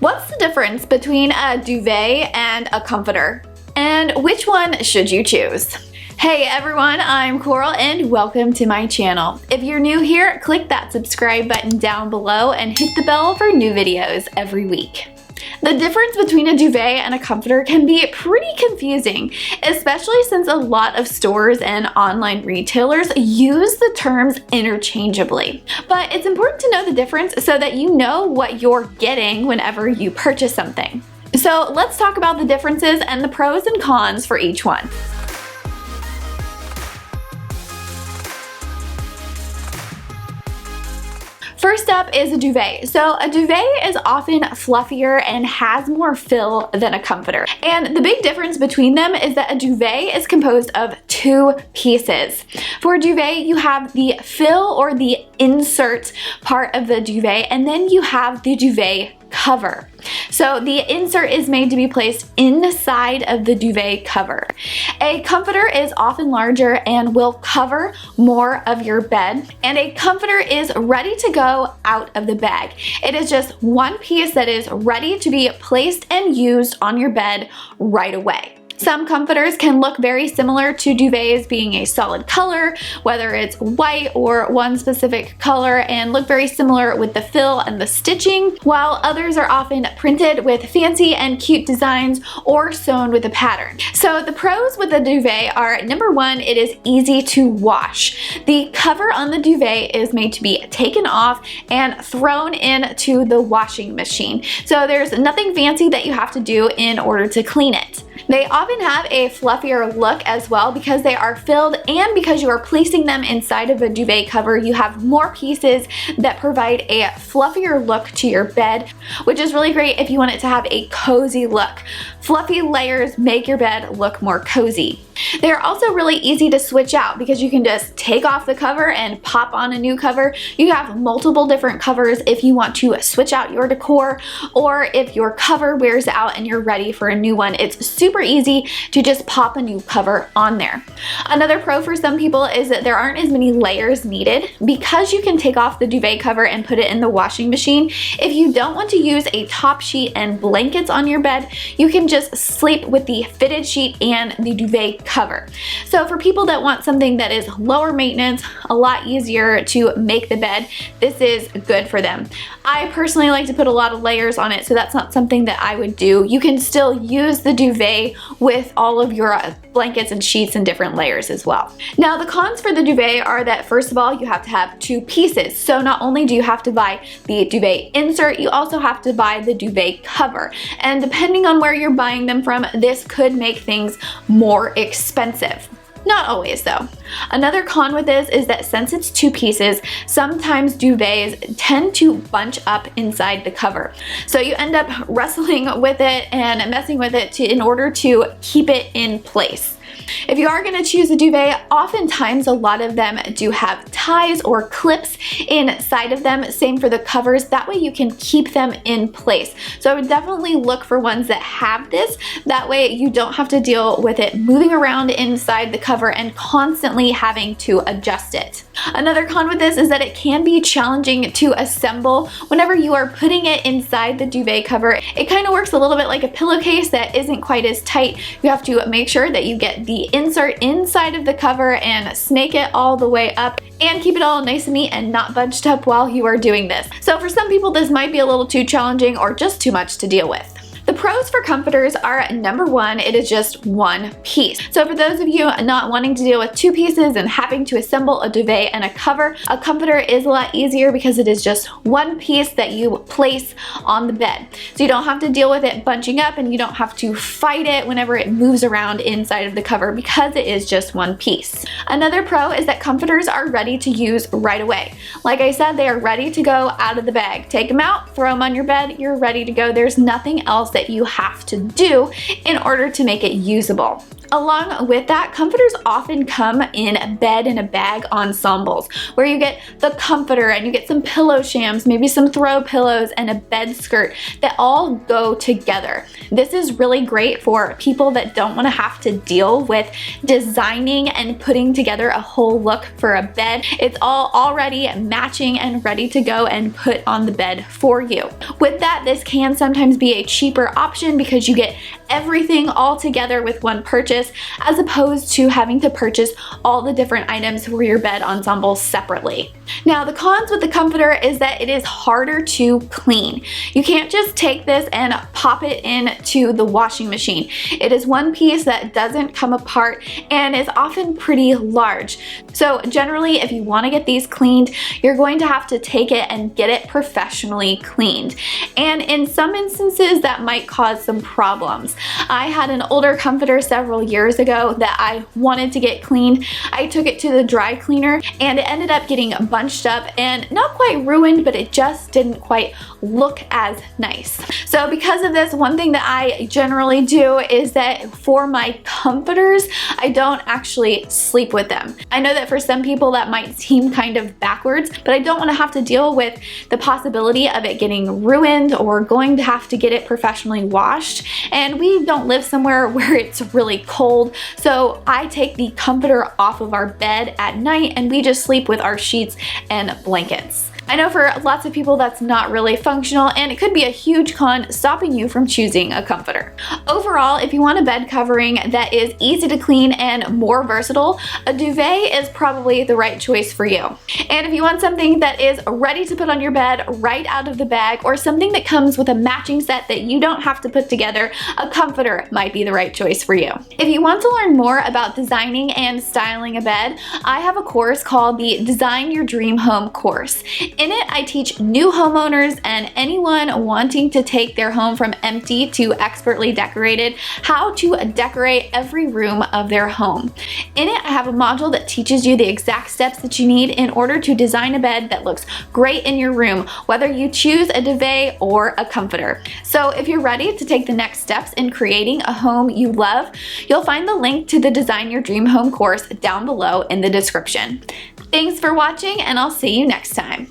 What's the difference between a duvet and a comforter? And which one should you choose? Hey everyone, I'm Coral and welcome to my channel. If you're new here, click that subscribe button down below and hit the bell for new videos every week. The difference between a duvet and a comforter can be pretty confusing, especially since a lot of stores and online retailers use the terms interchangeably. But it's important to know the difference so that you know what you're getting whenever you purchase something. So let's talk about the differences and the pros and cons for each one. First up is a duvet. So a duvet is often fluffier and has more fill than a comforter. And the big difference between them is that a duvet is composed of two pieces. For a duvet, you have the fill or the insert part of the duvet, and then you have the duvet cover. So the insert is made to be placed inside of the duvet cover. A comforter is often larger and will cover more of your bed, and a comforter is ready to go out of the bag. It is just one piece that is ready to be placed and used on your bed right away. Some comforters can look very similar to duvets, being a solid color, whether it's white or one specific color, and look very similar with the fill and the stitching, while others are often printed with fancy and cute designs or sewn with a pattern. So the pros with the duvet are, number one, it is easy to wash. The cover on the duvet is made to be taken off and thrown into the washing machine. So there's nothing fancy that you have to do in order to clean it. They often have a fluffier look as well because they are filled, and because you are placing them inside of a duvet cover, you have more pieces that provide a fluffier look to your bed, which is really great if you want it to have a cozy look. Fluffy layers make your bed look more cozy. They're also really easy to switch out because you can just take off the cover and pop on a new cover. You have multiple different covers if you want to switch out your decor, or if your cover wears out and you're ready for a new one, it's super easy to just pop a new cover on there. Another pro for some people is that there aren't as many layers needed because you can take off the duvet cover and put it in the washing machine. If you don't want to use a top sheet and blankets on your bed, you can just sleep with the fitted sheet and the duvet cover. So for people that want something that is lower maintenance, a lot easier to make the bed, this is good for them. I personally like to put a lot of layers on it, so that's not something that I would do. You can still use the duvet with all of your blankets and sheets and different layers as well. Now the cons for the duvet are that, first of all, you have to have two pieces. So not only do you have to buy the duvet insert, you also have to buy the duvet cover. And depending on where you're buying them from, this could make things more expensive. Not always though. Another con with this is that since it's two pieces, sometimes duvets tend to bunch up inside the cover. So you end up wrestling with it and messing with it in order to keep it in place. If you are going to choose a duvet, oftentimes a lot of them do have ties or clips inside of them. Same for the covers. That way you can keep them in place. So I would definitely look for ones that have this. That way you don't have to deal with it moving around inside the cover and constantly having to adjust it. Another con with this is that it can be challenging to assemble whenever you are putting it inside the duvet cover. It kind of works a little bit like a pillowcase that isn't quite as tight. You have to make sure that you get the insert inside of the cover and snake it all the way up and keep it all nice and neat and not bunched up while you are doing this. So for some people, this might be a little too challenging or just too much to deal with. The pros for comforters are, number one, it is just one piece. So for those of you not wanting to deal with two pieces and having to assemble a duvet and a comforter is a lot easier because it is just one piece that you place on the bed. So you don't have to deal with it bunching up, and you don't have to fight it whenever it moves around inside of the cover because it is just one piece. Another pro is that comforters are ready to use right away. Like I said, they are ready to go out of the bag. Take them out, throw them on your bed, you're ready to go. There's nothing else that you have to do in order to make it usable. Along with that, comforters often come in bed in a bag ensembles, where you get the comforter and you get some pillow shams, maybe some throw pillows and a bed skirt that all go together. This is really great for people that don't want to have to deal with designing and putting together a whole look for a bed. It's all already matching and ready to go and put on the bed for you. With that, this can sometimes be a cheaper option because you get everything all together with one purchase, as opposed to having to purchase all the different items for your bed ensemble separately. Now, the cons with the comforter is that it is harder to clean. You can't just take this and pop it into the washing machine. It is one piece that doesn't come apart and is often pretty large. So generally, if you want to get these cleaned, you're going to have to take it and get it professionally cleaned. And in some instances, that might cause some problems. I had an older comforter several years ago that I wanted to get cleaned. I took it to the dry cleaner and it ended up getting bunched up and not quite ruined, but it just didn't quite look as nice. So because of this, one thing that I generally do is that for my comforters, I don't actually sleep with them. I know that for some people that might seem kind of backwards, but I don't want to have to deal with the possibility of it getting ruined or going to have to get it professionally washed. And we don't live somewhere where it's really cold, so I take the comforter off of our bed at night and we just sleep with our sheets and blankets. I know for lots of people that's not really functional, and it could be a huge con stopping you from choosing a comforter. Overall, if you want a bed covering that is easy to clean and more versatile, a duvet is probably the right choice for you. And if you want something that is ready to put on your bed right out of the bag, or something that comes with a matching set that you don't have to put together, a comforter might be the right choice for you. If you want to learn more about designing and styling a bed, I have a course called the Design Your Dream Home course. In it, I teach new homeowners and anyone wanting to take their home from empty to expertly decorated how to decorate every room of their home. In it, I have a module that teaches you the exact steps that you need in order to design a bed that looks great in your room, whether you choose a duvet or a comforter. So if you're ready to take the next steps in creating a home you love, you'll find the link to the Design Your Dream Home course down below in the description. Thanks for watching, and I'll see you next time.